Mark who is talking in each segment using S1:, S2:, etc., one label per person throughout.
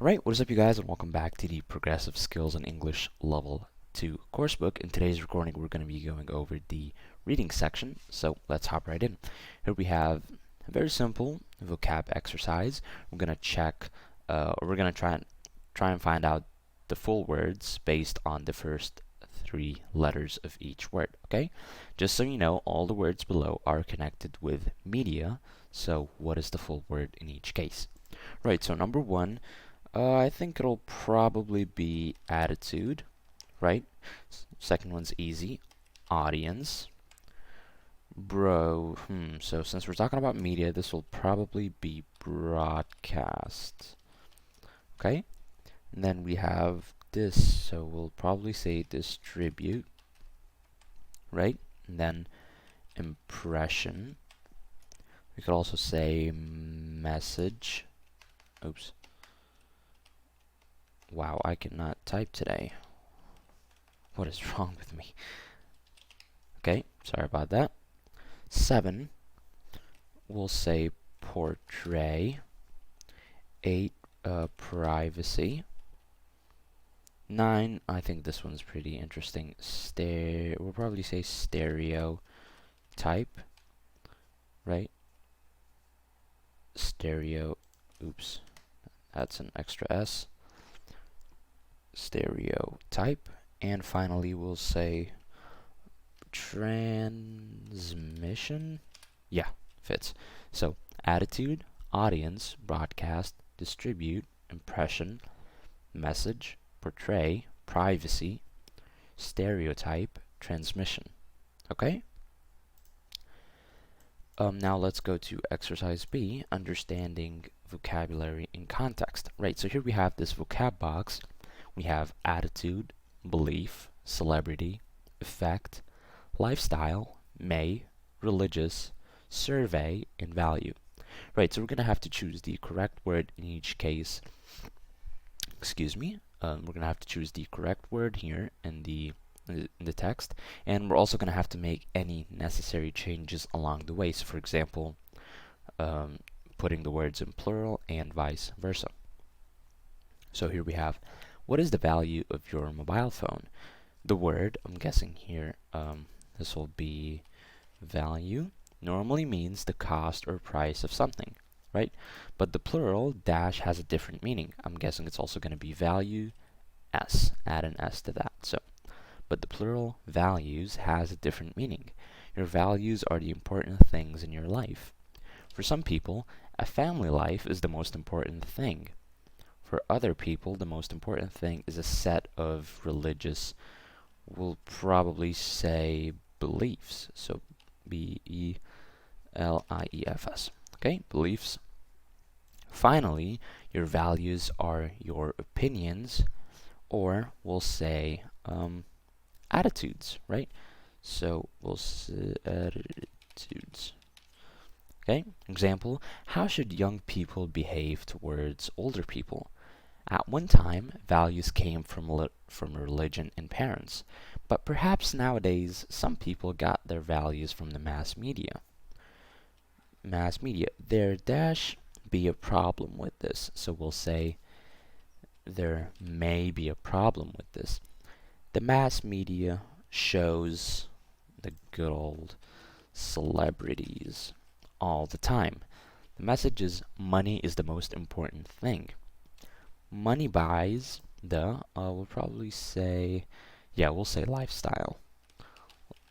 S1: Alright, what is up you guys, and welcome back to the Progressive Skills in English Level 2 coursebook. In today's recording, we're going to be going over the reading section, so let's hop right in. Here we have a very simple vocab exercise. We're going to try and find out the full words based on the first 3 letters of each word, okay? Just so you know, all the words below are connected with media, so what is the full word in each case? Right, so number 1, I think it'll probably be attitude, right? Second one's easy, audience. So since we're talking about media, this will probably be broadcast. Okay? And then we have this, so we'll probably say distribute, right? And then impression. We could also say message. Oops. Wow, I cannot type today. What is wrong with me? Okay, sorry about that. 7, we'll say portray. 8, privacy. 9, I think this one's pretty interesting. We'll probably say stereotype, right? Oops, that's an extra S. Stereotype. And finally we'll say transmission. Yeah, fits. So attitude, audience, broadcast, distribute, impression, message, portray, privacy, stereotype, transmission. Okay? Now let's go to exercise B, understanding vocabulary in context. Right, so here we have this vocab box. We have attitude, belief, celebrity, effect, lifestyle, may, religious, survey, and value. Right, so we're going to have to choose the correct word in each case. Excuse me. We're going to have to choose the correct word here in the text, and we're also going to have to make any necessary changes along the way. So, for example, putting the words in plural and vice versa. So here we have, what is the value of your mobile phone? The word, I'm guessing here, this will be value, normally means the cost or price of something, right? But the plural dash has a different meaning. I'm guessing it's also going to be value s, add an s to that. So, but the plural values has a different meaning. Your values are the important things in your life. For some people, a family life is the most important thing. For other people, the most important thing is a set of religious, we'll probably say beliefs. So B-E-L-I-E-F-S. Okay, beliefs. Finally, your values are your opinions, or we'll say attitudes, right? So we'll say attitudes. Okay, example, how should young people behave towards older people? At one time, values came from religion and parents, but perhaps nowadays some people got their values from the mass media. There dash be a problem with this, so we'll say there may be a problem with this. The mass media shows the good old celebrities all the time. The message is money is the most important thing. Money buys the, we'll probably say, yeah, we'll say lifestyle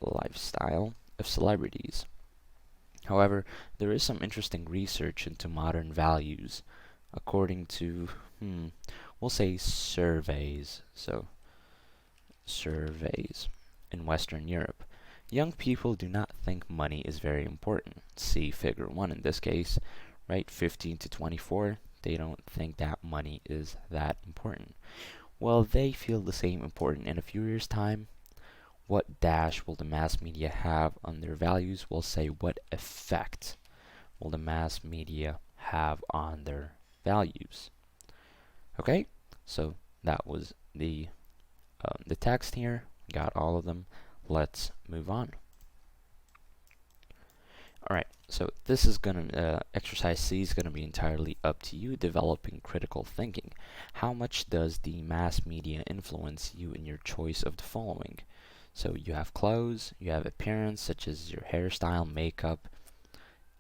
S1: of celebrities. However, there is some interesting research into modern values according to, we'll say surveys. So, surveys in Western Europe. Young people do not think money is very important. See figure 1 in this case, right? 15 to 24. They don't think that money is that important. Well, they feel the same important in a few years' time. What dash will the mass media have on their values? We'll say, what effect will the mass media have on their values? Okay, so that was the text here. Got all of them. Let's move on. Alright, so this is gonna, exercise C is gonna be entirely up to you, developing critical thinking. How much does the mass media influence you in your choice of the following? So you have clothes, you have appearance, such as your hairstyle, makeup,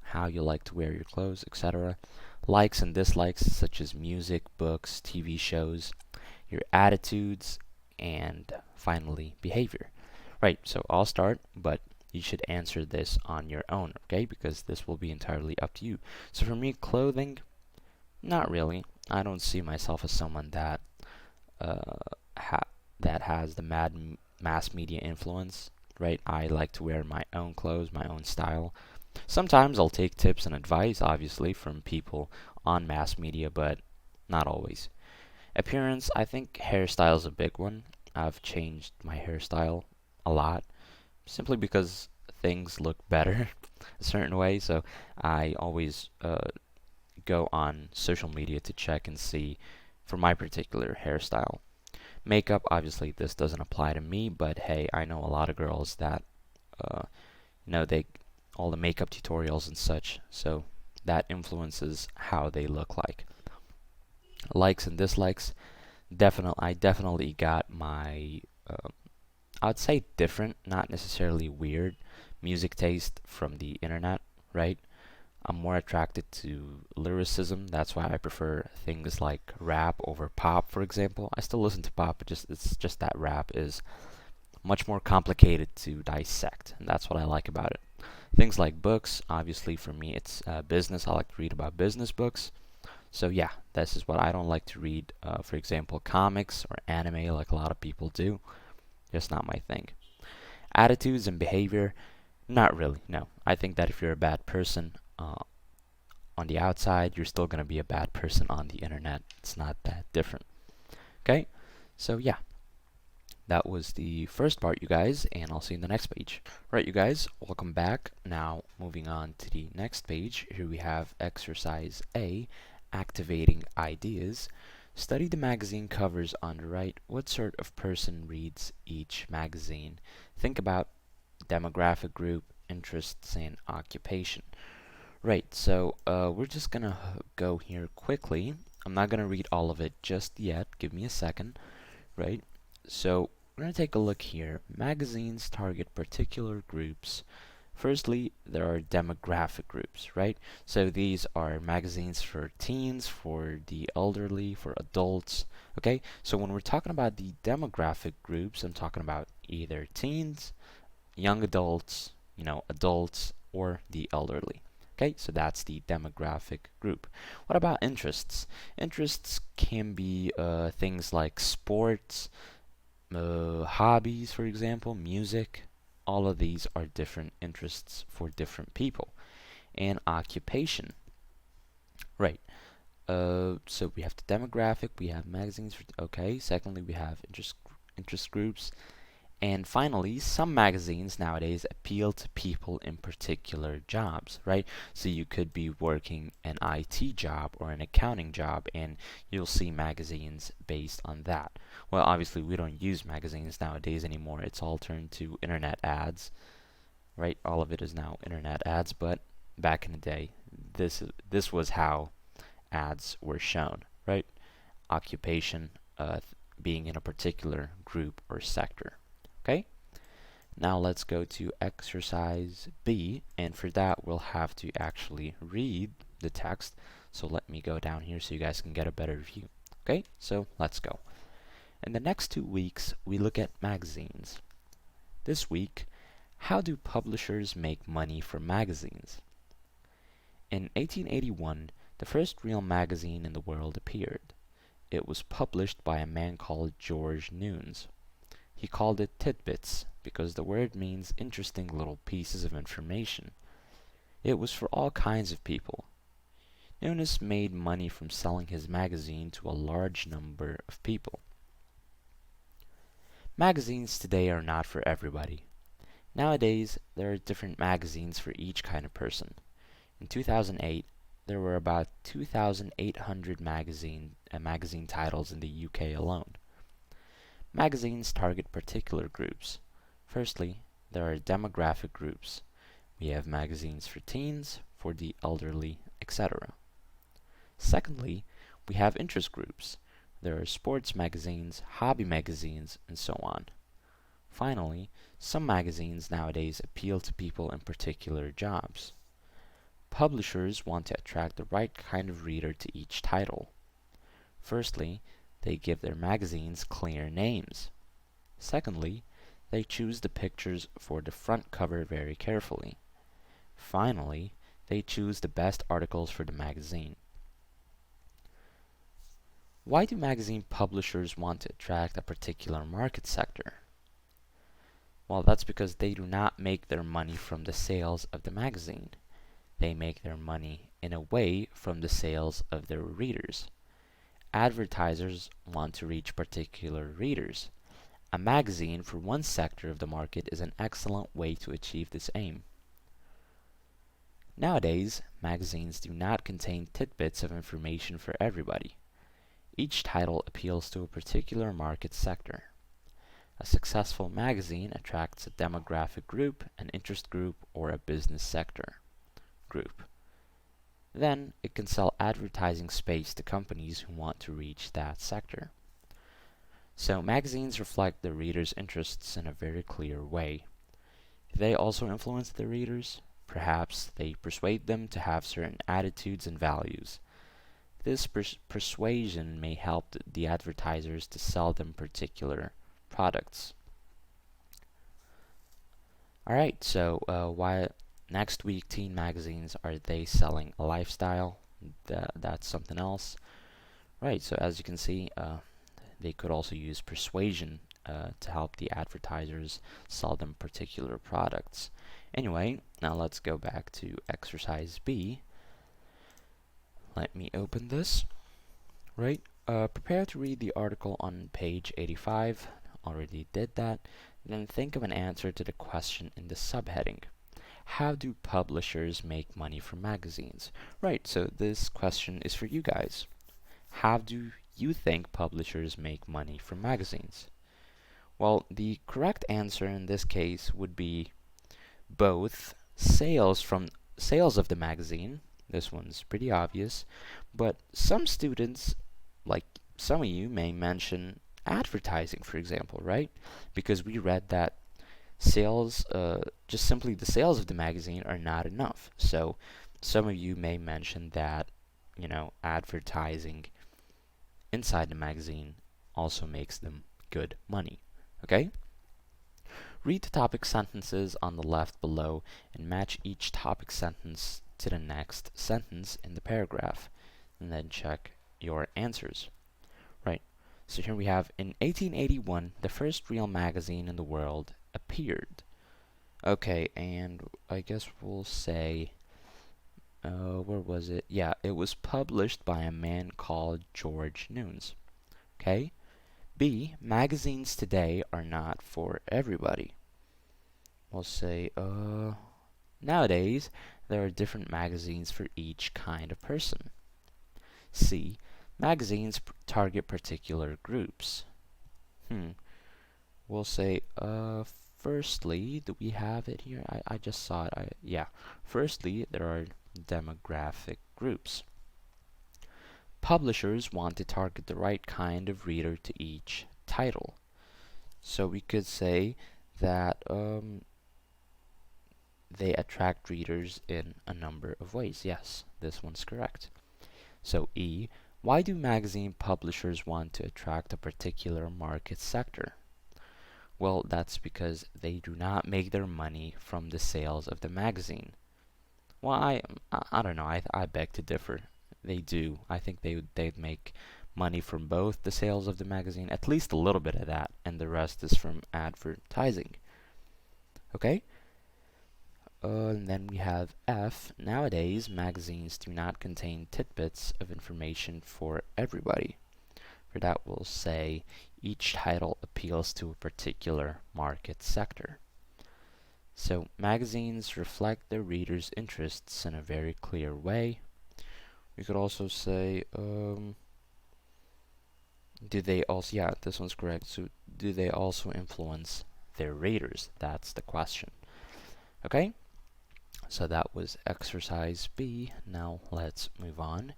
S1: how you like to wear your clothes, etc. Likes and dislikes, such as music, books, TV shows, your attitudes, and finally, behavior. Right, so I'll start, but you should answer this on your own, okay? Because this will be entirely up to you. So for me, clothing, not really. I don't see myself as someone that uh, that has the mass media influence, right? I like to wear my own clothes, my own style. Sometimes I'll take tips and advice, obviously, from people on mass media, but not always. Appearance, I think hairstyle is a big one. I've changed my hairstyle a lot simply because things look better a certain way, so I always go on social media to check and see for my particular hairstyle. Makeup, obviously this doesn't apply to me, but hey, I know a lot of girls that uh, they all the makeup tutorials and such, so that influences how they look like. Likes and dislikes, I definitely got my I'd say different, not necessarily weird, music taste from the internet, right? I'm more attracted to lyricism. That's why I prefer things like rap over pop, for example. I still listen to pop, but it's just that rap is much more complicated to dissect, and that's what I like about it. Things like books, obviously for me it's business. I like to read about business books. So yeah, this is what I don't like to read. For example, comics or anime, like a lot of people do. Just not my thing. Attitudes and behavior, not really, no. I think that if you're a bad person on the outside, you're still going to be a bad person on the internet. It's not that different. Okay? So, yeah, that was the first part, you guys, and I'll see you in the next page. Right, you guys, welcome back. Now, moving on to the next page, here we have exercise A, activating ideas. Study the magazine covers on the right. What sort of person reads each magazine? Think about demographic group, interests, and occupation. Right, so we're just gonna go here quickly. I'm not gonna read all of it just yet. Give me a second, right? So we're gonna take a look here. Magazines target particular groups. Firstly, there are demographic groups, right? So these are magazines for teens, for the elderly, for adults, okay? So when we're talking about the demographic groups, I'm talking about either teens, young adults, adults, or the elderly. Okay, so that's the demographic group. What about interests? Interests can be things like sports, hobbies, for example, music. All of these are different interests for different people. And occupation. Right. So we have the demographic, we have magazines. Okay. Secondly, we have interest groups. And finally, some magazines nowadays appeal to people in particular jobs, right? So you could be working an IT job or an accounting job, and you'll see magazines based on that. Well, obviously, we don't use magazines nowadays anymore. It's all turned to internet ads, right? All of it is now internet ads, but back in the day, this was how ads were shown, right? Occupation, being in a particular group or sector. Okay, now let's go to exercise B, and for that we'll have to actually read the text. So let me go down here so you guys can get a better view. Okay, so let's go. In the next 2 weeks, we look at magazines. This week, how do publishers make money from magazines? In 1881, the first real magazine in the world appeared. It was published by a man called George Newnes. He called it Tidbits because the word means interesting little pieces of information. It was for all kinds of people. Newnes made money from selling his magazine to a large number of people. Magazines today are not for everybody. Nowadays, there are different magazines for each kind of person. In 2008, there were about 2,800 magazine titles in the UK alone. Magazines target particular groups. Firstly, there are demographic groups. We have magazines for teens, for the elderly, etc. Secondly, we have interest groups. There are sports magazines, hobby magazines, and so on. Finally, some magazines nowadays appeal to people in particular jobs. Publishers want to attract the right kind of reader to each title. Firstly, they give their magazines clear names. Secondly, they choose the pictures for the front cover very carefully. Finally, they choose the best articles for the magazine. Why do magazine publishers want to attract a particular market sector? Well, that's because they do not make their money from the sales of the magazine. They make their money, in a way, from the sales of their readers. Advertisers want to reach particular readers. A magazine for one sector of the market is an excellent way to achieve this aim. Nowadays, magazines do not contain tidbits of information for everybody. Each title appeals to a particular market sector. A successful magazine attracts a demographic group, an interest group, or a business sector group. Then, it can sell advertising space to companies who want to reach that sector. So, magazines reflect the reader's interests in a very clear way. They also influence the readers. Perhaps they persuade them to have certain attitudes and values. This persuasion may help the advertisers to sell them particular products. Alright, so why next week teen magazines, are they selling a lifestyle? That's something else. Right, so as you can see, they could also use persuasion to help the advertisers sell them particular products. Anyway, now let's go back to exercise B. Let me open this. Right, prepare to read the article on page 85. Already did that. Then think of an answer to the question in the subheading. How do publishers make money from magazines? Right, so this question is for you guys. How do you think publishers make money from magazines? Well, the correct answer in this case would be both sales of the magazine. This one's pretty obvious, but some students, like some of you, may mention advertising, for example, right? Because we read that sales, just simply the sales of the magazine are not enough. So some of you may mention that, advertising inside the magazine also makes them good money. Okay? Read the topic sentences on the left below and match each topic sentence to the next sentence in the paragraph, and then check your answers. Right, so here we have, in 1881, the first real magazine in the world appeared. Okay, and I guess we'll say, where was it? Yeah, it was published by a man called George Nunes. Okay? B, magazines today are not for everybody. We'll say, nowadays, there are different magazines for each kind of person. C, magazines target particular groups. We'll say, firstly, do we have it here? I just saw it. Yeah. Firstly, there are demographic groups. Publishers want to target the right kind of reader to each title. So we could say that they attract readers in a number of ways. Yes, this one's correct. So E, why do magazine publishers want to attract a particular market sector? Well, that's because they do not make their money from the sales of the magazine. Well, I don't know. I beg to differ. They do. I think they'd make money from both the sales of the magazine, at least a little bit of that, and the rest is from advertising. Okay? And then we have F. Nowadays, magazines do not contain tidbits of information for everybody. For that, we'll say each title appeals to a particular market sector. So, magazines reflect their readers' interests in a very clear way. We could also say, do they also, yeah, this one's correct. So, do they also influence their readers? That's the question. Okay? So that was exercise B. Now let's move on.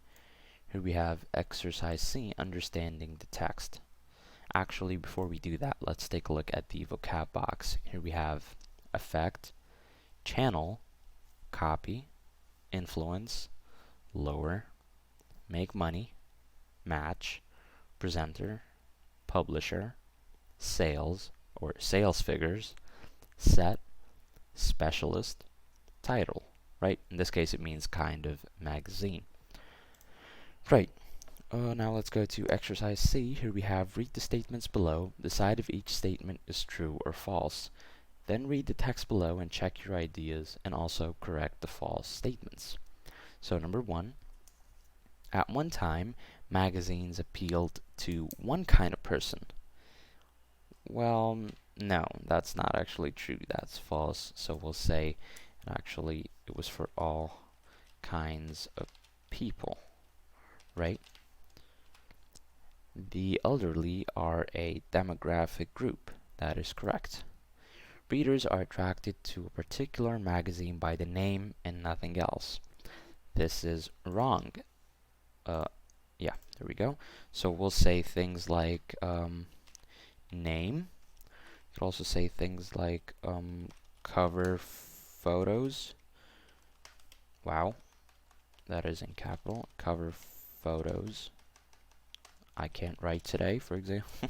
S1: Here we have exercise C, understanding the text. Actually, before we do that, let's take a look at the vocab box. Here we have affect, channel, copy, influence, lower, make money, match, presenter, publisher, sales or sales figures, set, specialist, title, right? In this case, it means kind of magazine. Right. Now let's go to exercise C. Here we have read the statements below, decide if each statement is true or false. Then read the text below and check your ideas and also correct the false statements. So number 1, at one time, magazines appealed to one kind of person. Well, no, that's not actually true. That's false. So we'll say actually it was for all kinds of people, right? The elderly are a demographic group. That is correct. Readers are attracted to a particular magazine by the name and nothing else. This is wrong. Yeah, there we go. So we'll say things like name. You could also say things like cover photos. Wow, that is in capital. Cover photos. I can't write today, for example.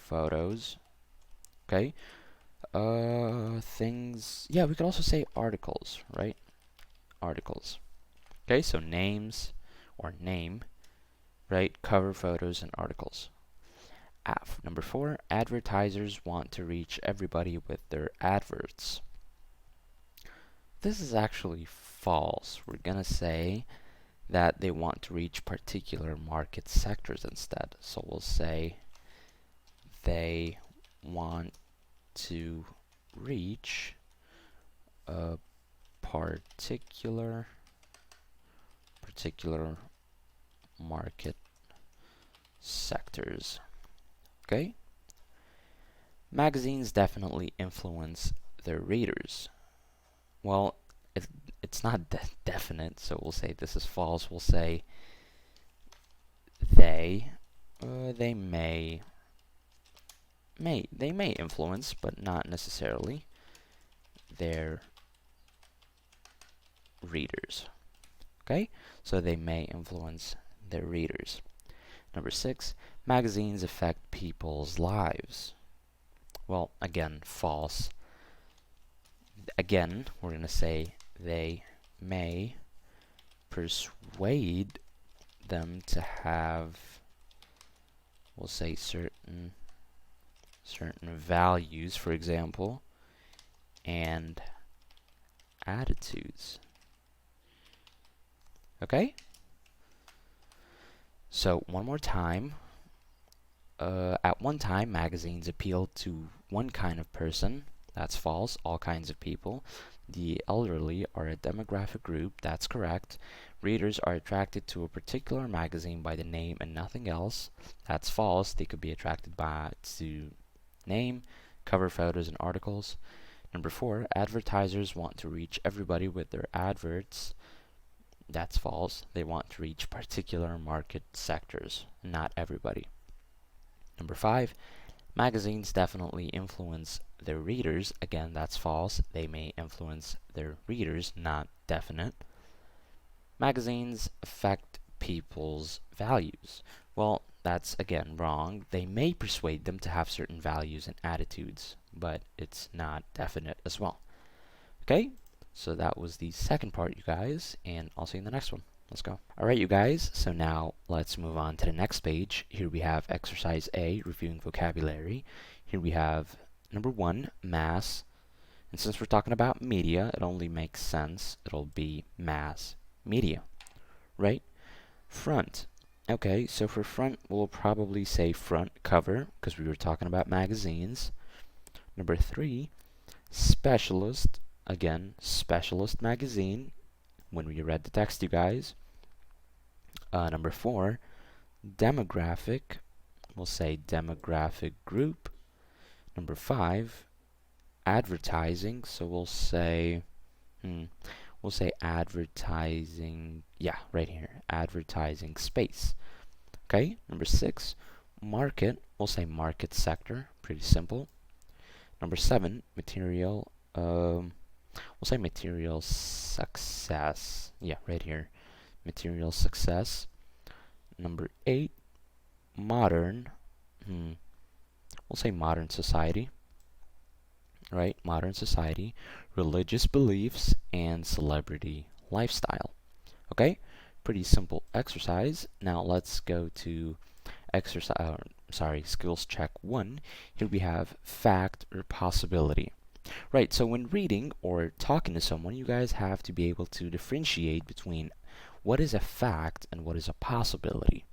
S1: Photos. Okay. Things. Yeah, we could also say articles, right? Articles. Okay, so names or name, right? Cover photos and articles. Number 4, advertisers want to reach everybody with their adverts. This is actually false. We're gonna say that they want to reach particular market sectors instead. So we'll say they want to reach a particular market sectors. Okay? Magazines definitely influence their readers. Well, it's not definite, so we'll say this is false. We'll say they may influence, but not necessarily their readers. Okay, so they may influence their readers. Number 6, magazines affect people's lives. Well, again, false. Again, we're going to say they may persuade them to have, we'll say certain values, for example, and attitudes. Okay? So, one more time. At one time, magazines appealed to one kind of person. That's false. All kinds of people. The elderly are a demographic group. That's correct. Readers are attracted to a particular magazine by the name and nothing else. That's false. They could be attracted to name, cover photos, and articles. Number 4, advertisers want to reach everybody with their adverts. That's false. They want to reach particular market sectors, not everybody. Number 5, magazines definitely influence their readers. Again, that's false. They may influence their readers, not definite. Magazines affect people's values. Well, that's again wrong. They may persuade them to have certain values and attitudes, but it's not definite as well. Okay, so that was the second part, you guys, and I'll see you in the next one. Let's go. Alright, you guys, so now let's move on to the next page. Here we have exercise A, reviewing vocabulary. Here we have number 1, mass. And since we're talking about media, it only makes sense. It'll be mass media, right? Front. Okay, so for front, we'll probably say front cover, because we were talking about magazines. Number 3, specialist. Again, specialist magazine, when we read the text, you guys. Number 4, demographic. We'll say demographic group. Number 5, advertising. So we'll say Hmm. We'll say advertising, yeah, right here, advertising space. Okay, number 6, market, we'll say market sector, pretty simple. Number 7, material, we'll say material success, yeah, right here, material success. Number 8, modern, we'll say modern society, right, modern society, religious beliefs, and celebrity lifestyle. Okay, pretty simple exercise. Now let's go to skills check 1. Here we have fact or possibility. Right, so when reading or talking to someone, you guys have to be able to differentiate between what is a fact and what is a possibility.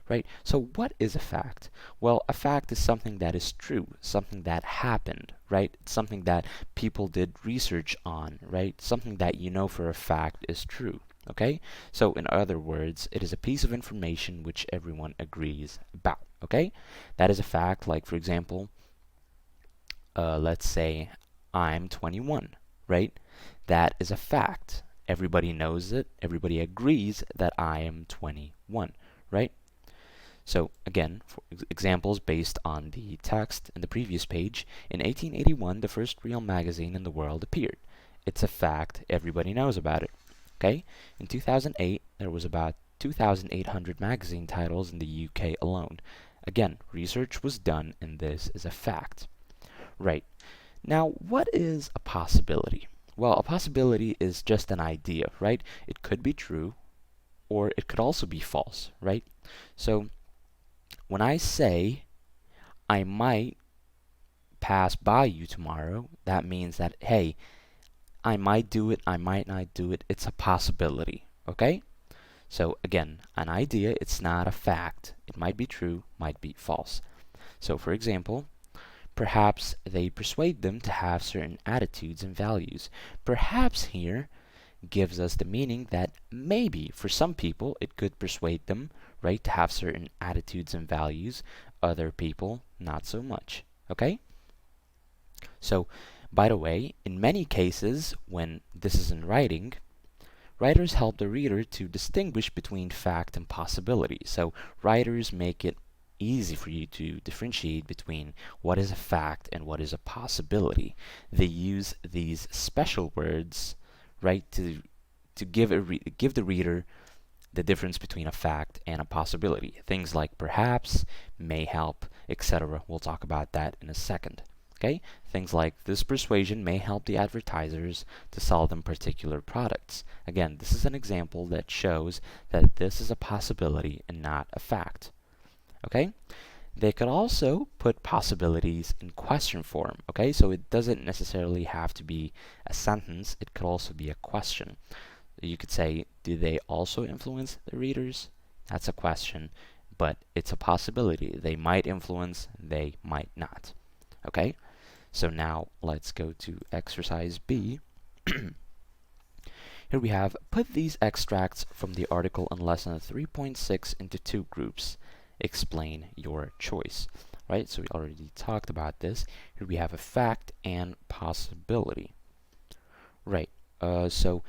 S1: Right, so what is a fact? Well, a fact is something that is true, something that happened, right? It's something that people did research on, right? Something that you know for a fact is true. Okay, so in other words, it is a piece of information which everyone agrees about. Okay, that is a fact. Like, for example, let's say I'm 21, right? That is a fact. Everybody knows it. Everybody agrees that I am 21, right? So again, for examples based on the text in the previous page, in 1881, the first real magazine in the world appeared. It's a fact. Everybody knows about it. Okay? In 2008, there was about 2,800 magazine titles in the UK alone. Again, research was done, and this is a fact. Right. Now, what is a possibility? Well, a possibility is just an idea, right? It could be true, or it could also be false, right? So, when I say I might pass by you tomorrow, that means that, hey, I might do it, I might not do it. It's a possibility, okay? So again, an idea, it's not a fact. It might be true, might be false. So for example, perhaps they persuade them to have certain attitudes and values. Perhaps here gives us the meaning that maybe for some people it could persuade them, right, to have certain attitudes and values. Other people, not so much. Okay? So, by the way, in many cases, when this is in writing, writers help the reader to distinguish between fact and possibility. So, writers make it easy for you to differentiate between what is a fact and what is a possibility. They use these special words, right, to give the reader the difference between a fact and a possibility. Things like perhaps, may help, etc. We'll talk about that in a second. Okay? Things like this persuasion may help the advertisers to sell them particular products. Again, this is an example that shows that this is a possibility and not a fact. Okay? They could also put possibilities in question form. Okay? So it doesn't necessarily have to be a sentence, it could also be a question. You could say, do they also influence the readers? That's a question, but it's a possibility. They might influence, they might not. Okay? So now let's go to exercise B. Here we have, put these extracts from the article in lesson 3.6 into 2 groups. Explain your choice. Right? So we already talked about this. Here we have a fact and possibility. Right. So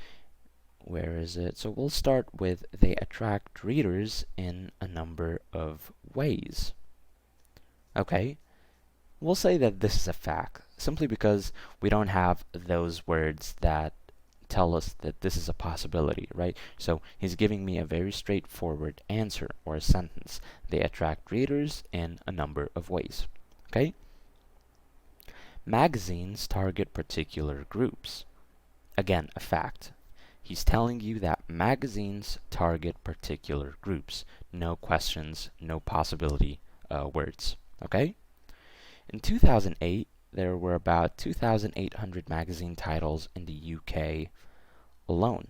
S1: where is it? So we'll start with they attract readers in a number of ways. Okay, we'll say that this is a fact simply because we don't have those words that tell us that this is a possibility, right? So he's giving me a very straightforward answer or a sentence. They attract readers in a number of ways. Okay? Magazines target particular groups. Again, a fact. He's telling you that magazines target particular groups. No questions, no possibility words. Okay? In 2008, there were about 2,800 magazine titles in the UK alone.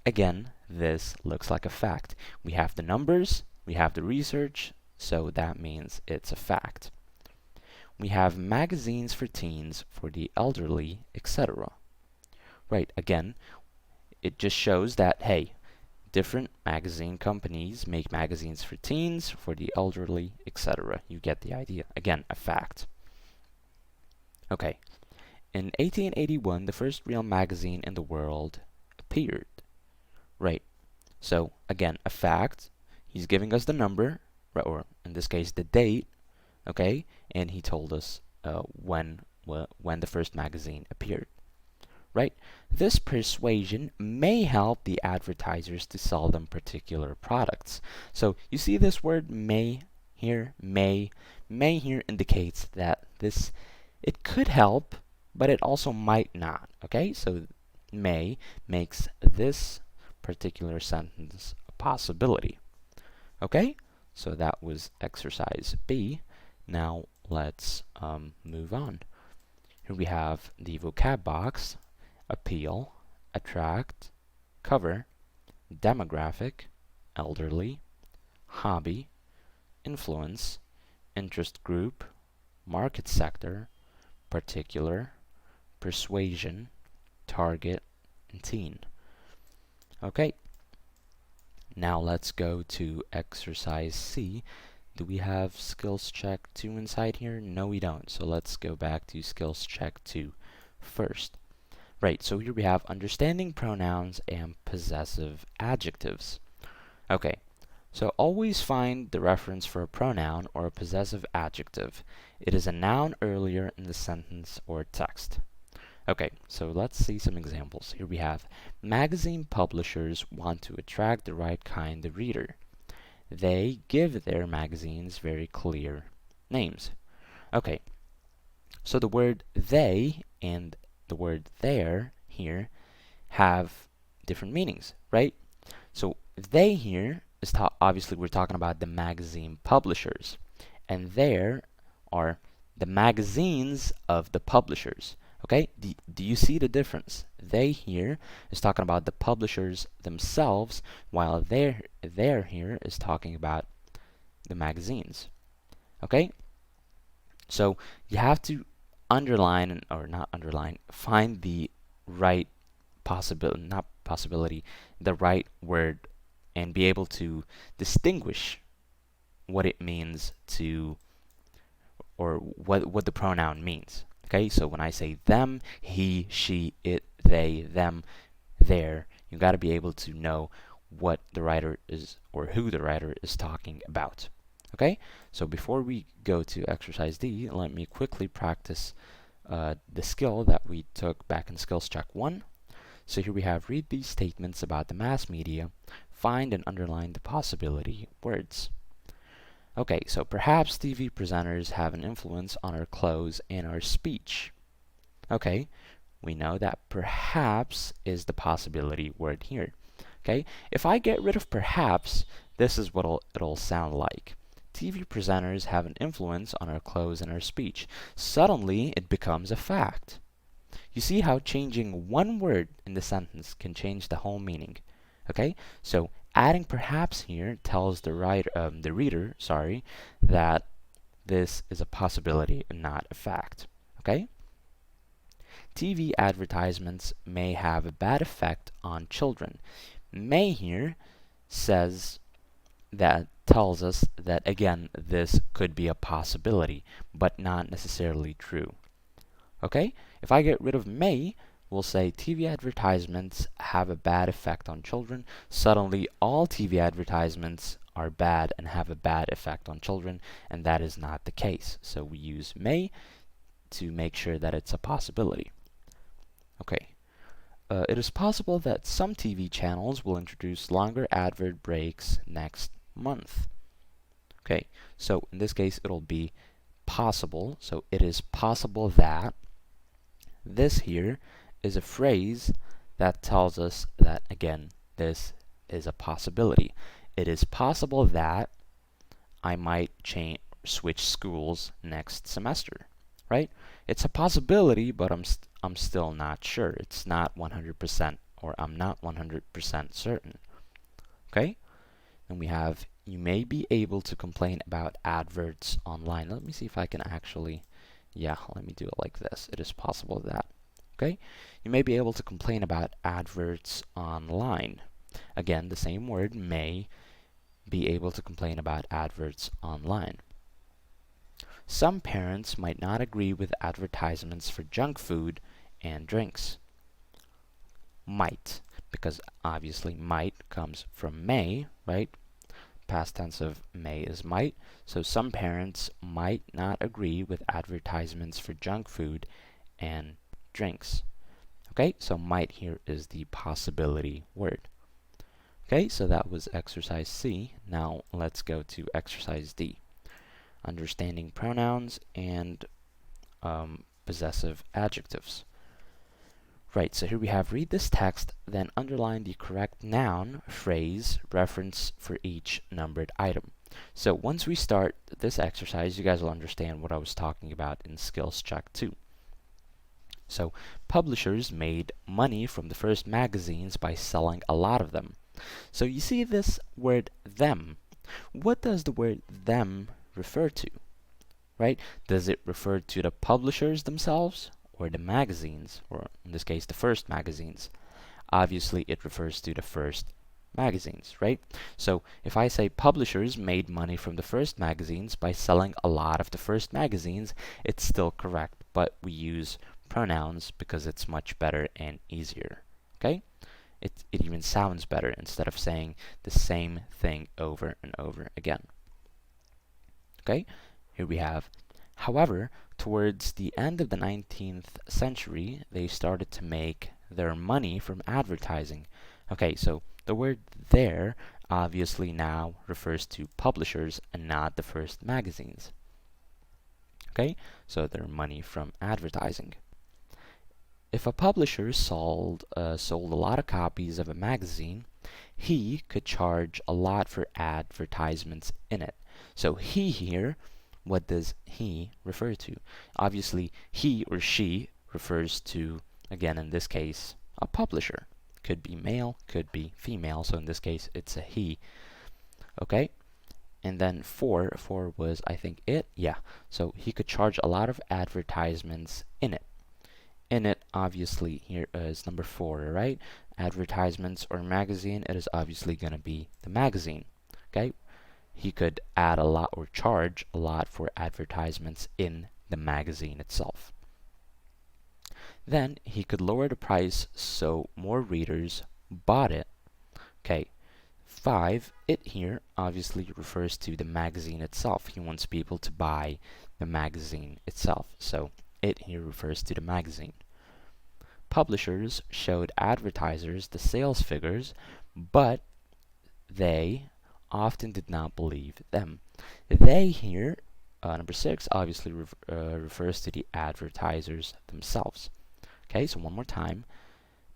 S1: Again, this looks like a fact. We have the numbers, we have the research, so that means it's a fact. We have magazines for teens, for the elderly, etc. Right, again, it just shows that, hey, different magazine companies make magazines for teens, for the elderly, etc. You get the idea. Again, a fact. Okay. in 1881, the first real magazine in the world appeared. Right. So again, a fact. He's giving us the number, right, or in this case, the date. Okay, and he told us when the first magazine appeared. Right. This persuasion may help the advertisers to sell them particular products. So you see this word may here, may here indicates that it could help, but it also might not. Okay, so may makes this particular sentence a possibility. Okay, so that was exercise B. Now let's move on. Here we have the vocab box: appeal, attract, cover, demographic, elderly, hobby, influence, interest group, market sector, particular, persuasion, target, and teen. Okay, now let's go to exercise C. Do we have skills check 2 inside here? No, we don't. So let's go back to skills check 2 first. Right, so here we have understanding pronouns and possessive adjectives. Okay, so always find the reference for a pronoun or a possessive adjective. It is a noun earlier in the sentence or text. Okay, so let's see some examples. Here we have magazine publishers want to attract the right kind of reader. They give their magazines very clear names. Okay, so the word they and the word there here have different meanings, right? So they here is obviously we're talking about the magazine publishers, and there are the magazines of the publishers. Okay, do you see the difference? They here is talking about the publishers themselves, while there here is talking about the magazines. Okay, so you have to underline, or not underline, find the right the right word, and be able to distinguish what it means to, or what the pronoun means. Okay, so when I say them, he, she, it, they, them, there, you got to be able to know what the writer is, or who the writer is talking about. Okay, so before we go to exercise D, let me quickly practice the skill that we took back in skills check 1. So here we have: read these statements about the mass media, find and underline the possibility words. Okay, so perhaps TV presenters have an influence on our clothes and our speech. Okay, we know that perhaps is the possibility word here. Okay, if I get rid of perhaps, this is what it'll sound like. TV presenters have an influence on our clothes and our speech. Suddenly, it becomes a fact. You see how changing one word in the sentence can change the whole meaning. Okay, so adding perhaps here tells the reader, that this is a possibility and not a fact. Okay? TV advertisements may have a bad effect on children. May here tells us that, again, this could be a possibility, but not necessarily true. Okay? If I get rid of may, we'll say TV advertisements have a bad effect on children. Suddenly, all TV advertisements are bad and have a bad effect on children, and that is not the case. So we use may to make sure that it's a possibility. Okay. It is possible that some TV channels will introduce longer advert breaks next month. Okay, so in this case, it'll be possible. So it is possible that. This here is a phrase that tells us that, again, this is a possibility. It is possible that I might switch schools next semester, right? It's a possibility, but I'm still not sure. It's not 100%, or I'm not 100% certain. Okay? And we have, you may be able to complain about adverts online. Let me see if I can actually, let me do it like this. It is possible that. Okay? You may be able to complain about adverts online. Again, the same word, may be able to complain about adverts online. Some parents might not agree with advertisements for junk food and drinks. Might, because obviously might comes from may, right? Past tense of may is might. So some parents might not agree with advertisements for junk food and drinks. Okay, so might here is the possibility word. Okay, so that was exercise C. Now let's go to exercise D. Understanding pronouns and possessive adjectives. Right, so here we have read this text, then underline the correct noun, phrase, reference for each numbered item. So once we start this exercise, you guys will understand what I was talking about in skills check 2. So publishers made money from the first magazines by selling a lot of them. So you see this word them. What does the word them refer to? Right? Does it refer to the publishers themselves or the magazines, or in this case the first magazines? Obviously it refers to the first magazines, right? So if I say publishers made money from the first magazines by selling a lot of the first magazines, it's still correct, but we use pronouns because it's much better and easier. Okay? It even sounds better instead of saying the same thing over and over again. Okay? Here we have, however, towards the end of the 19th century, they started to make their money from advertising. Okay, so the word there obviously now refers to publishers and not the first magazines. Okay, so their money from advertising. If a publisher sold a lot of copies of a magazine, he could charge a lot for advertisements in it. So he here, what does he refer to? Obviously, he or she refers to, again in this case, a publisher. Could be male, could be female, so in this case it's a he. Okay? And then for was, I think, it? Yeah. So he could charge a lot of advertisements in it. In it, obviously, here is number 4, right? Advertisements or magazine, it is obviously going to be the magazine. Okay? He could add a lot or charge a lot for advertisements in the magazine itself. Then he could lower the price so more readers bought it. Okay, 5, it here obviously refers to the magazine itself. He wants people to buy the magazine itself. So it here refers to the magazine. Publishers showed advertisers the sales figures, but they often did not believe them. They here, number 6, obviously refers to the advertisers themselves. Okay, so one more time.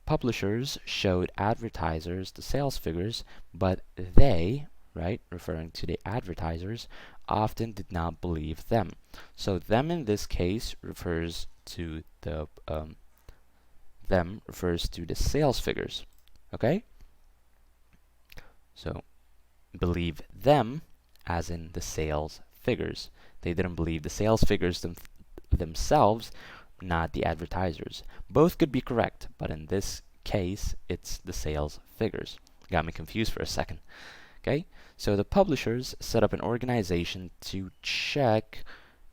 S1: Publishers showed advertisers the sales figures, but they, right, referring to the advertisers, often did not believe them. So them in this case refers to the sales figures. Okay? So believe them as in the sales figures. They didn't believe the sales figures themselves, not the advertisers. Both could be correct, but in this case, it's the sales figures. Got me confused for a second. Okay, so the publishers set up an organization to check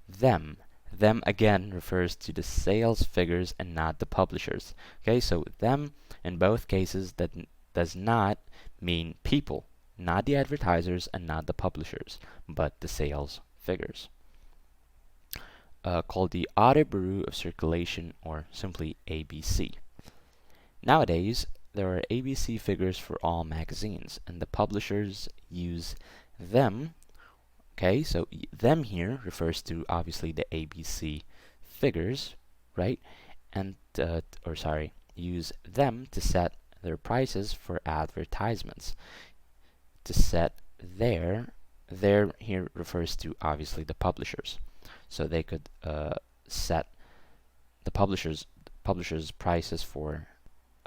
S1: them. Them again refers to the sales figures and not the publishers. Okay, so them in both cases that does not mean people, not the advertisers and not the publishers, but the sales figures. Called the Audit Bureau of Circulation, or simply ABC. Nowadays, there are ABC figures for all magazines, and the publishers use them. Okay, so them here refers to obviously the ABC figures, right? And use them to set their prices for advertisements. To set their here refers to obviously the publishers. So they could set the publishers' prices for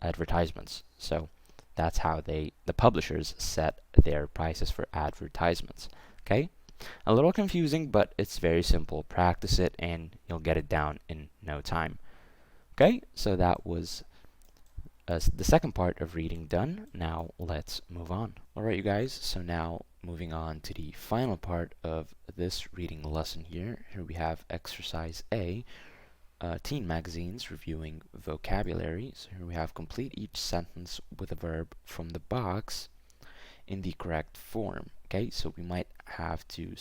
S1: advertisements. So that's how the publishers set their prices for advertisements. Okay, a little confusing, but it's very simple. Practice it and you'll get it down in no time. Okay, so that was the second part of reading done. Now let's move on. Alright, you guys, so now moving on to the final part of this reading lesson here. Here we have exercise A, teen magazines, reviewing vocabulary. So here we have complete each sentence with a verb from the box in the correct form. Okay, so we might have to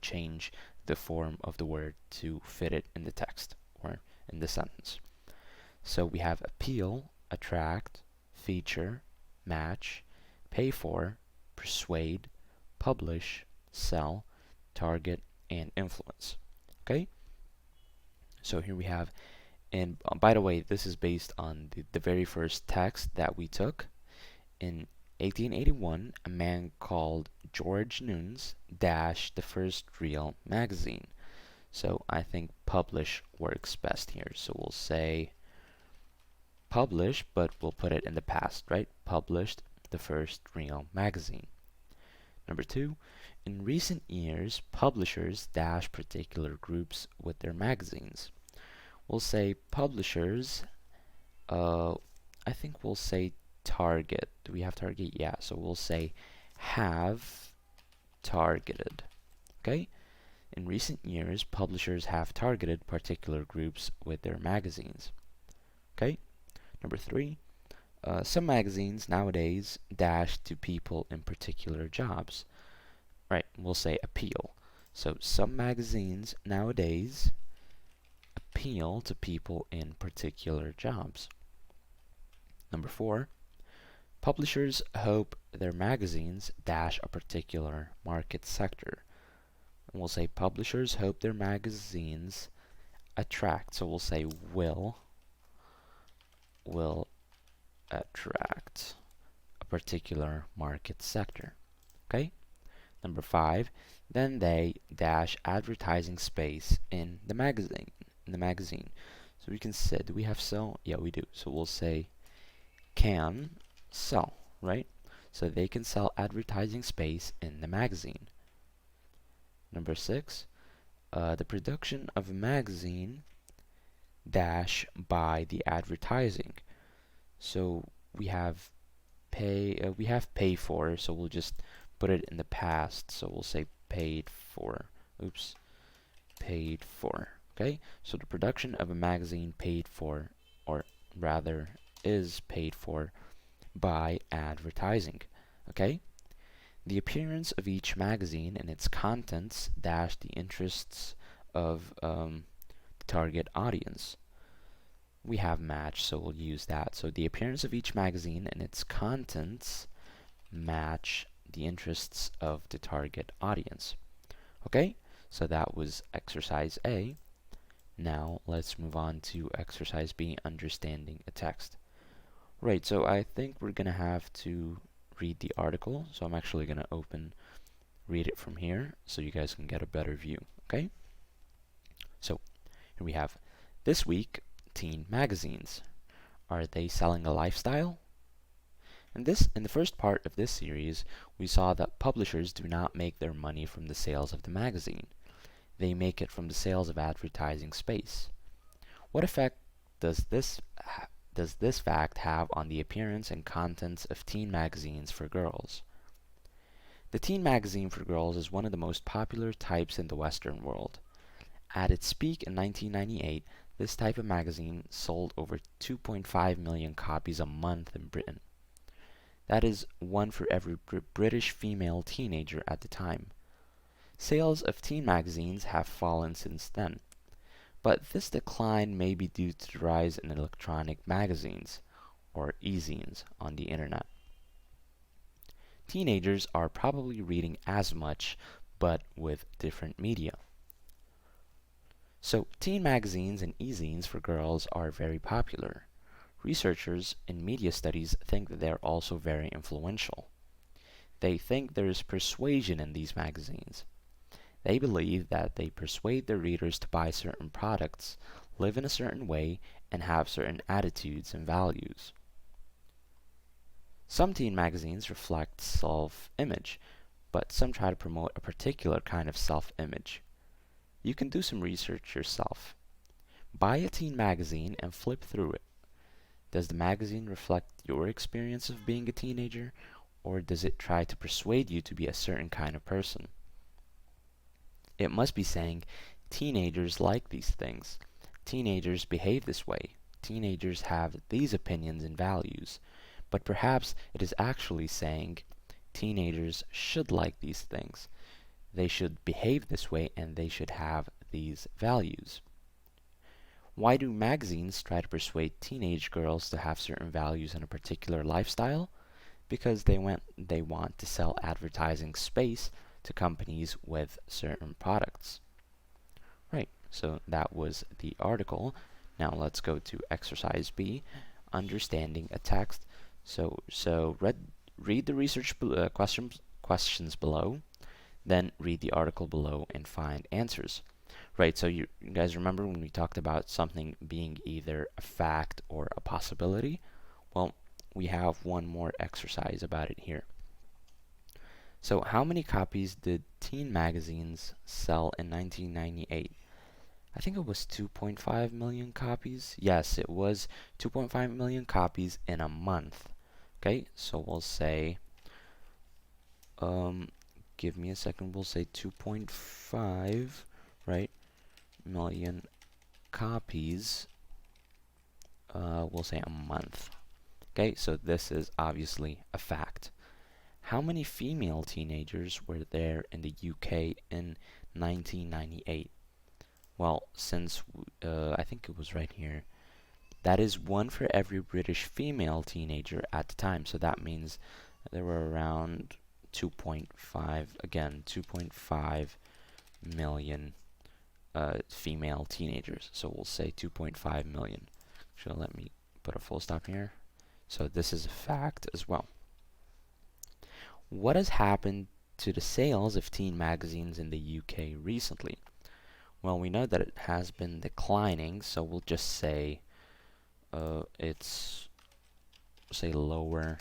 S1: change the form of the word to fit it in the text or in the sentence. So we have appeal, attract, feature, match, pay for, persuade, publish, sell, target, and influence. Okay? So here we have, and by the way, this is based on the very first text that we took. In 1881, a man called George Nunes dashed the first real magazine. So I think publish works best here. So we'll say publish, but we'll put it in the past, right? Published the first real magazine. Number 2, in recent years, publishers dash particular groups with their magazines. We'll say publishers, I think we'll say target. Do we have target? Yeah, so we'll say have targeted. Okay? In recent years, publishers have targeted particular groups with their magazines. Okay? Number 3, some magazines nowadays dash to people in particular jobs. Right, we'll say appeal. So some magazines nowadays appeal to people in particular jobs. Number 4, publishers hope their magazines dash a particular market sector. And we'll say publishers hope their magazines attract. So we'll say will attract a particular market sector. Okay? Number 5, then they dash advertising space in the magazine. So we can say, do we have sell? Yeah, we do. So we'll say can sell, right? So they can sell advertising space in the magazine. Number 6, the production of a magazine dash by the advertising. So we have pay for, so we'll just put it in the past. So we'll say paid for. Paid for. Okay? So the production of a magazine paid for, or rather is paid for by advertising. Okay? The appearance of each magazine and its contents dash the interests of the target audience. We have match, so we'll use that. So the appearance of each magazine and its contents match the interests of the target audience. Okay? So that was exercise A. Now let's move on to exercise B, understanding a text. Right, so I think we're going to have to read the article. So I'm actually going to read it from here so you guys can get a better view. Okay? So here we have, this week, teen magazines. Are they selling a lifestyle? In the first part of this series, we saw that publishers do not make their money from the sales of the magazine. They make it from the sales of advertising space. What effect does this fact have on the appearance and contents of teen magazines for girls? The teen magazine for girls is one of the most popular types in the Western world. At its peak in 1998, this type of magazine sold over 2.5 million copies a month in Britain. That is one for every British female teenager at the time. Sales of teen magazines have fallen since then, but this decline may be due to the rise in electronic magazines, or e-zines, on the internet. Teenagers are probably reading as much, but with different media. So, teen magazines and e-zines for girls are very popular. Researchers in media studies think that they are also very influential. They think there is persuasion in these magazines. They believe that they persuade their readers to buy certain products, live in a certain way, and have certain attitudes and values. Some teen magazines reflect self-image, but some try to promote a particular kind of self-image. You can do some research yourself. Buy a teen magazine and flip through it. Does the magazine reflect your experience of being a teenager, or does it try to persuade you to be a certain kind of person? It must be saying, teenagers like these things. Teenagers behave this way. Teenagers have these opinions and values. But perhaps it is actually saying, teenagers should like these things. They should behave this way and they should have these values. Why do magazines try to persuade teenage girls to have certain values in a particular lifestyle? Because they want to sell advertising space to companies with certain products. Right, so that was the article. Now let's go to exercise B, understanding a text. So read the research questions below, then read the article below and find answers. Right, so you guys remember when we talked about something being either a fact or a possibility? Well, we have one more exercise about it here. So how many copies did teen magazines sell in 1998? I think it was 2.5 million copies. Yes, it was 2.5 million copies in a month. Okay, so we'll say, give me a second, we'll say 2.5, right, million copies, we'll say a month. Okay, so this is obviously a fact. How many female teenagers were there in the UK in 1998? Well, since I think it was right here, that is one for every British female teenager at the time. So that means there were around 2.5, again, 2.5 million female teenagers. So we'll say 2.5 million. So let me put a full stop here. So this is a fact as well. What has happened to the sales of teen magazines in the UK recently? Well, we know that it has been declining, so we'll just say it's say lower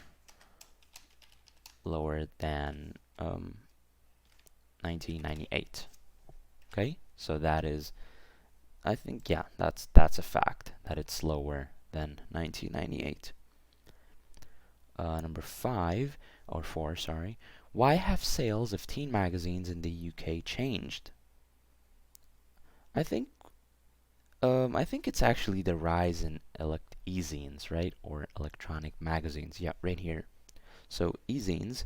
S1: than 1998. Okay, so that is, I think, yeah, that's a fact that it's lower than 1998. Number 5 or 4, sorry. Why have sales of teen magazines in the UK changed? I think it's actually the rise in e-zines, right, or electronic magazines. Yeah, right here. So e-zines,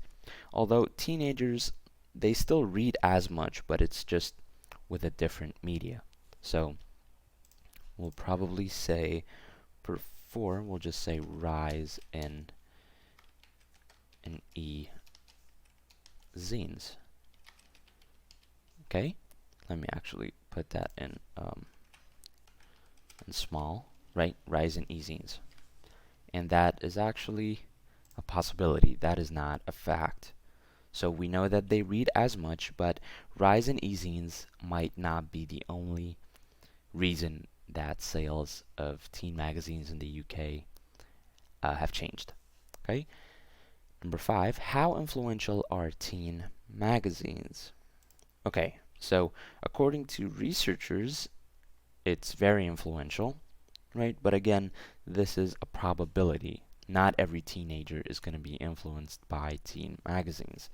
S1: although teenagers, they still read as much, but it's just with a different media. So we'll probably say for 4, we'll just say rise in e-zines. Okay, let me actually put that in small, right? Rise in e-zines. And that is actually a possibility. That is not a fact. So we know that they read as much, but rise in e-zines might not be the only reason that sales of teen magazines in the UK have changed. Okay. Number 5, how influential are teen magazines? Okay, so according to researchers, it's very influential, right? But again, this is a probability. Not every teenager is going to be influenced by teen magazines.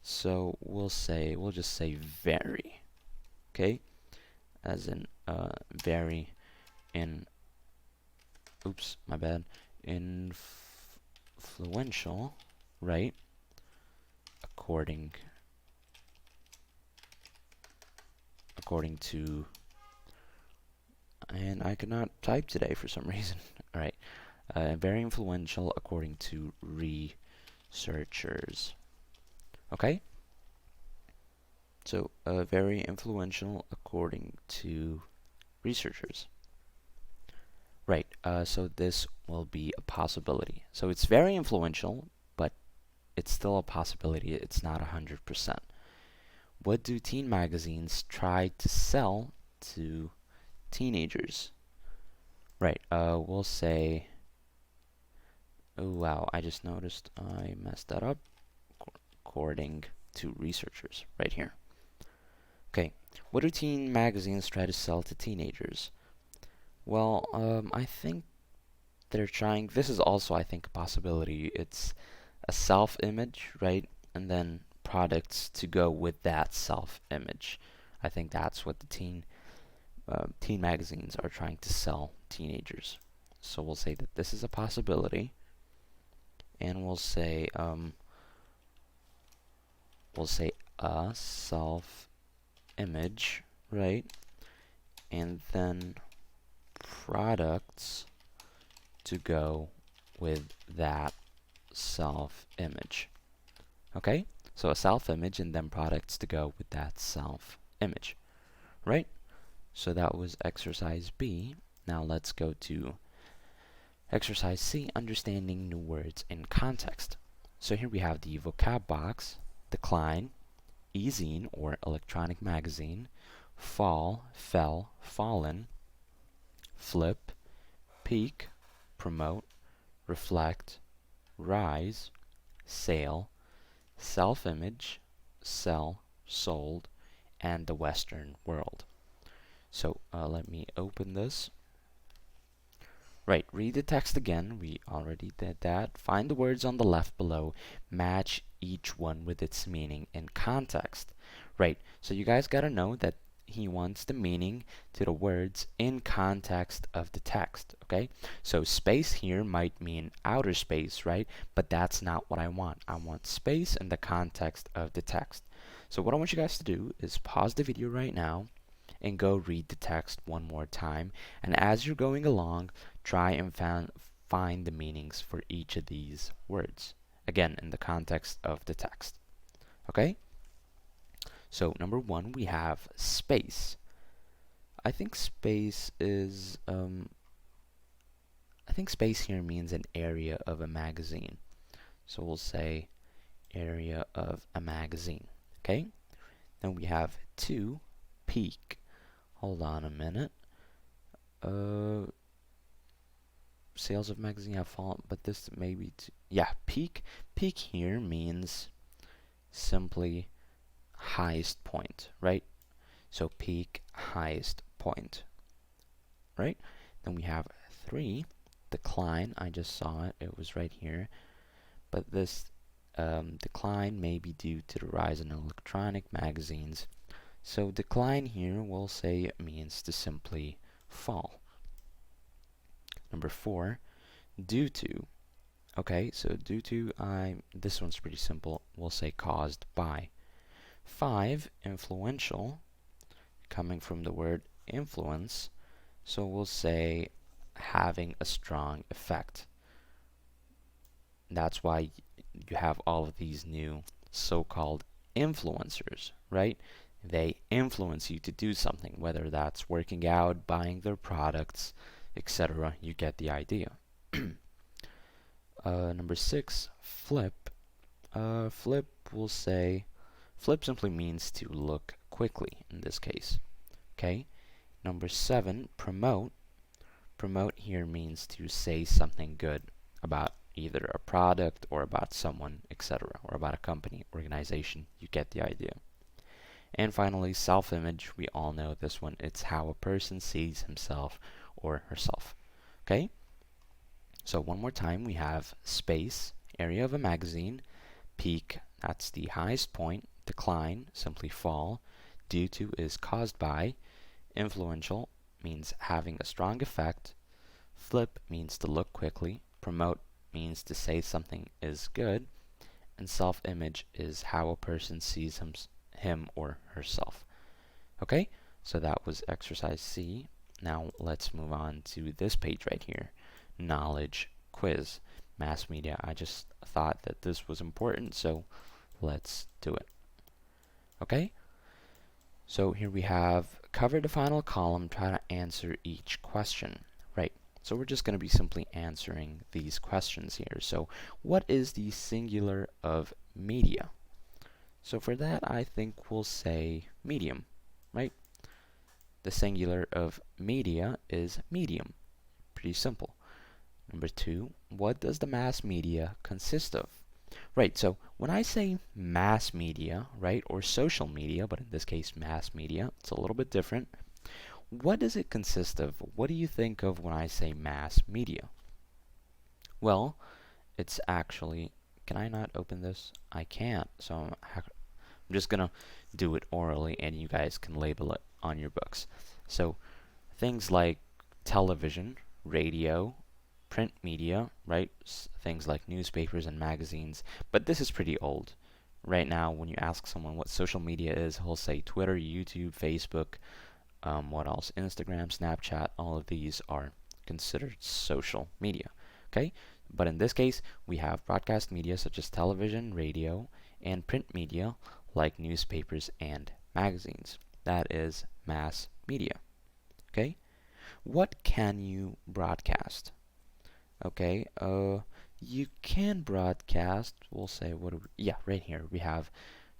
S1: So we'll just say very, okay? As in very in, oops, my bad, influential, right? According to, and I could not type today for some reason. All right, very influential according to researchers. Okay, so very influential according to researchers. Right, so this will be a possibility. So it's very influential, but it's still a possibility. It's not 100%. What do teen magazines try to sell to teenagers? Right, we'll say, oh wow, I just noticed I messed that up. According to researchers, right here. Okay, what do teen magazines try to sell to teenagers? Well, I think they're trying, this is also, I think, a possibility. It's a self-image, right? And then products to go with that self-image. I think that's what the teen magazines are trying to sell teenagers. So we'll say that this is a possibility, and we'll say a self-image, right? And then products to go with that self-image. Okay? So a self-image and then products to go with that self-image. Right? So that was exercise B. Now let's go to exercise C, understanding new words in context. So here we have the vocab box, decline, e-zine or electronic magazine, fall, fell, fallen, flip, peak, promote, reflect, rise, sale, self-image, sell, sold, and the Western world. So let me open this. Right, read the text again. We already did that. Find the words on the left below. Match each one with its meaning in context. Right, so you guys got to know that he wants the meaning to the words in context of the text, okay? So space here might mean outer space, right? But that's not what I want. I want space in the context of the text. So what I want you guys to do is pause the video right now and go read the text one more time. And as you're going along, try and find the meanings for each of these words. Again, in the context of the text. Okay? So number one, we have space. I think space is, I think space here means an area of a magazine. So we'll say area of a magazine. Okay? Then we have two, peak. Hold on a minute. Sales of magazine have fallen, but this maybe, yeah, peak. Peak here means simply highest point, right? So peak, highest point, right? Then we have three, decline. I just saw it. It was right here. But this decline may be due to the rise in electronic magazines. So decline here, we'll say it means to simply fall. Number four, due to. Okay, so due to, this one's pretty simple. We'll say caused by. 5, influential, coming from the word influence. So we'll say having a strong effect. That's why you have all of these new so-called influencers, right? They influence you to do something, whether that's working out, buying their products, etc. You get the idea. Number 6, flip. Flip, we'll say, flip simply means to look quickly in this case. Okay. Number 7, promote. Promote here means to say something good about either a product or about someone, etc., or about a company, organization. You get the idea. And finally, self-image. We all know this one. It's how a person sees himself or herself. Okay? So one more time, we have space, area of a magazine, peak, that's the highest point, decline, simply fall, due to is caused by, influential means having a strong effect, flip means to look quickly, promote means to say something is good, and self-image is how a person sees him or herself. Okay, so that was exercise C. Now let's move on to this page right here, knowledge quiz, mass media. I just thought that this was important, so let's do it. Okay, so here we have cover the final column, try to answer each question. Right, so we're just going to be simply answering these questions here. So what is the singular of media? So for that, I think we'll say medium, right? The singular of media is medium. Pretty simple. Number 2, what does the mass media consist of? Right, so when I say mass media, right, or social media, but in this case mass media, it's a little bit different. What does it consist of? What do you think of when I say mass media? Well, it's actually can I not open this? I can't, so I'm just gonna do it orally and you guys can label it on your books. So things like television, radio, print media, right? Things like newspapers and magazines, but this is pretty old. Right now, when you ask someone what social media is, he'll say Twitter, YouTube, Facebook, what else? Instagram, Snapchat, all of these are considered social media, okay? But in this case, we have broadcast media such as television, radio, and print media like newspapers and magazines. That is mass media, okay? What can you broadcast? Okay, you can broadcast, we'll say, yeah, right here we have,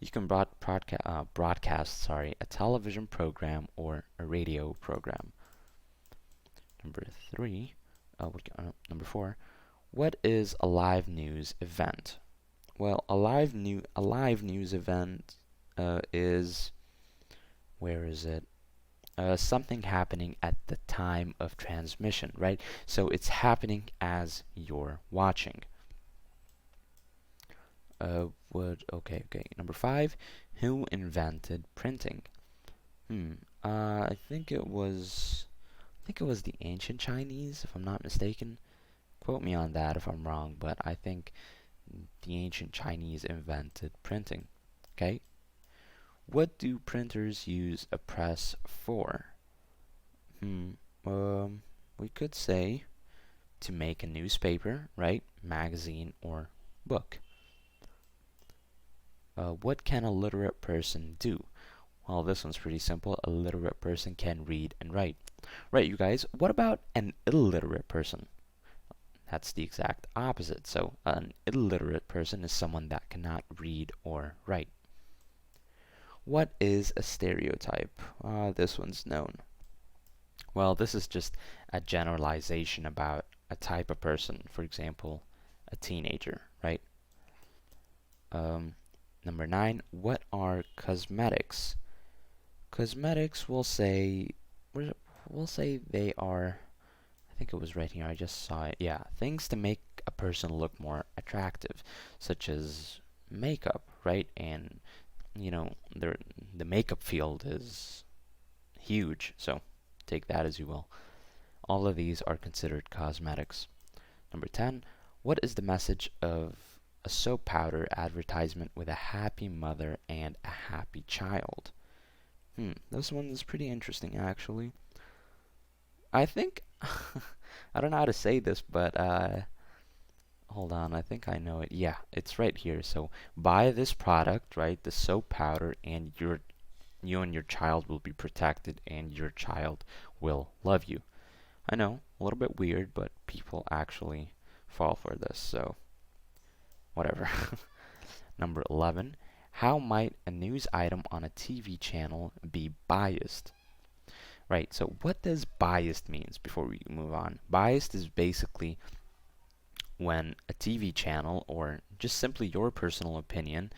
S1: you can broadcast, sorry, a television program or a radio program. Number 4, what is a live news event? Well, a live news event is, where is it? Something happening at the time of transmission, right? So it's happening as you're watching. Okay. Number 5, who invented printing? I think it was the ancient Chinese, if I'm not mistaken. Quote me on that if I'm wrong, but I think the ancient Chinese invented printing. Okay? What do printers use a press for? We could say to make a newspaper, right? Magazine or book. What can a literate person do? Well, this one's pretty simple. A literate person can read and write. Right, you guys, what about an illiterate person? That's the exact opposite. So an illiterate person is someone that cannot read or write. What is a stereotype? This one's known. Well, this is just a generalization about a type of person. For example, a teenager, right? Number 9, what are cosmetics? Cosmetics, we'll say they are, I think it was right here, I just saw it. Yeah, things to make a person look more attractive, such as makeup, right? And you know, the makeup field is huge, so take that as you will. All of these are considered cosmetics. Number 10, what is the message of a soap powder advertisement with a happy mother and a happy child? This one is pretty interesting, actually. I think, I don't know how to say this, but hold on, I think I know it. Yeah, it's right here. So buy this product, right, the soap powder, and you and your child will be protected, and your child will love you. I know, a little bit weird, but people actually fall for this, so whatever. Number 11, how might a news item on a TV channel be biased? Right, so what does biased means before we move on? Biased is basically when a TV channel, or just simply your personal opinion,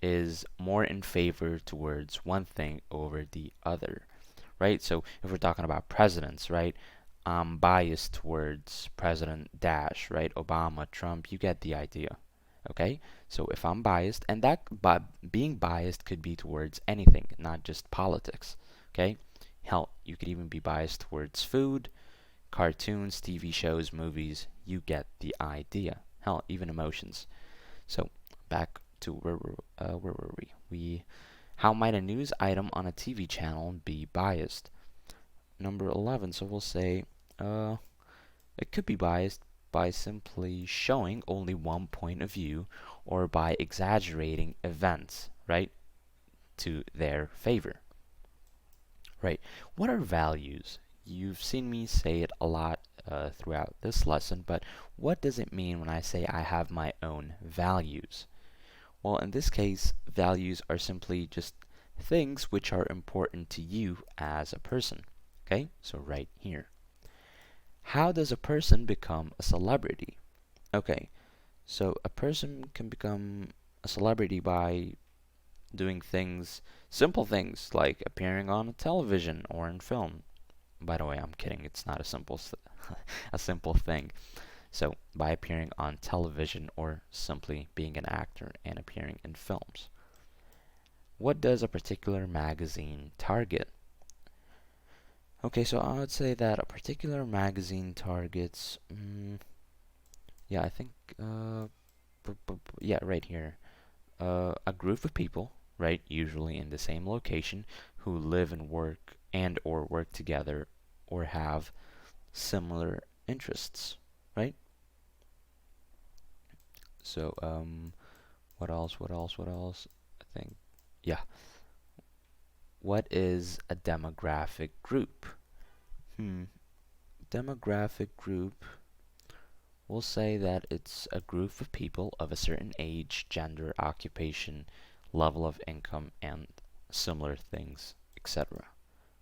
S1: is more in favor towards one thing over the other, right? So if we're talking about presidents, right, I'm biased towards President Dash, right? Obama, Trump, you get the idea. Okay, so if I'm biased, and that being biased could be towards anything, not just politics. Okay, hell, you could even be biased towards food, cartoons, TV shows, movies. You get the idea. Hell, even emotions. So back to where were we? How might a news item on a TV channel be biased? Number 11. So we'll say it could be biased by simply showing only one point of view, or by exaggerating events, right, to their favor. Right. What are values? You've seen me say it a lot throughout this lesson, but what does it mean when I say I have my own values? Well, in this case, values are simply just things which are important to you as a person. Okay, so right here. How does a person become a celebrity? Okay, so a person can become a celebrity by doing things, simple things like appearing on television or in film. By the way, I'm kidding. It's not a simple thing. So by appearing on television or simply being an actor and appearing in films. What does a particular magazine target? Okay, so I would say that a particular magazine targets, yeah, I think, yeah, right here, a group of people, right, usually in the same location, who live and work together or have similar interests, right? So, what else? What else? What else? I think, yeah. What is a demographic group? Hmm. Demographic group, we'll say that it's a group of people of a certain age, gender, occupation, level of income, and similar things, etc.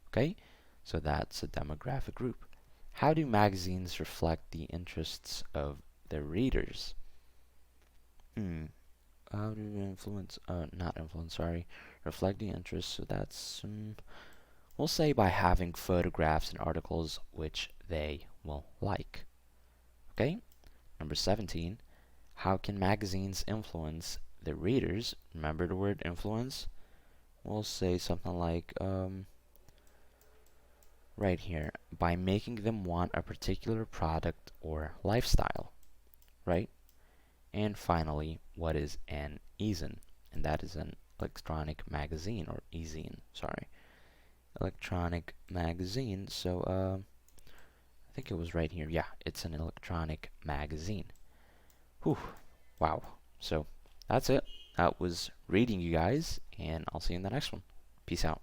S1: Okay? So that's a demographic group. How do magazines reflect the interests of their readers? How do they not influence, sorry, reflect the interests? So that's, we'll say by having photographs and articles which they will like. Okay? Number 17, how can magazines influence the readers? Remember the word influence? We'll say something like, right here, by making them want a particular product or lifestyle, right? And finally, what is an e-zine? And that is an electronic magazine, or e-zine, sorry. Electronic magazine, so, I think it was right here. Yeah, it's an electronic magazine. Whew, wow. So, that's it. That was reading, you guys, and I'll see you in the next one. Peace out.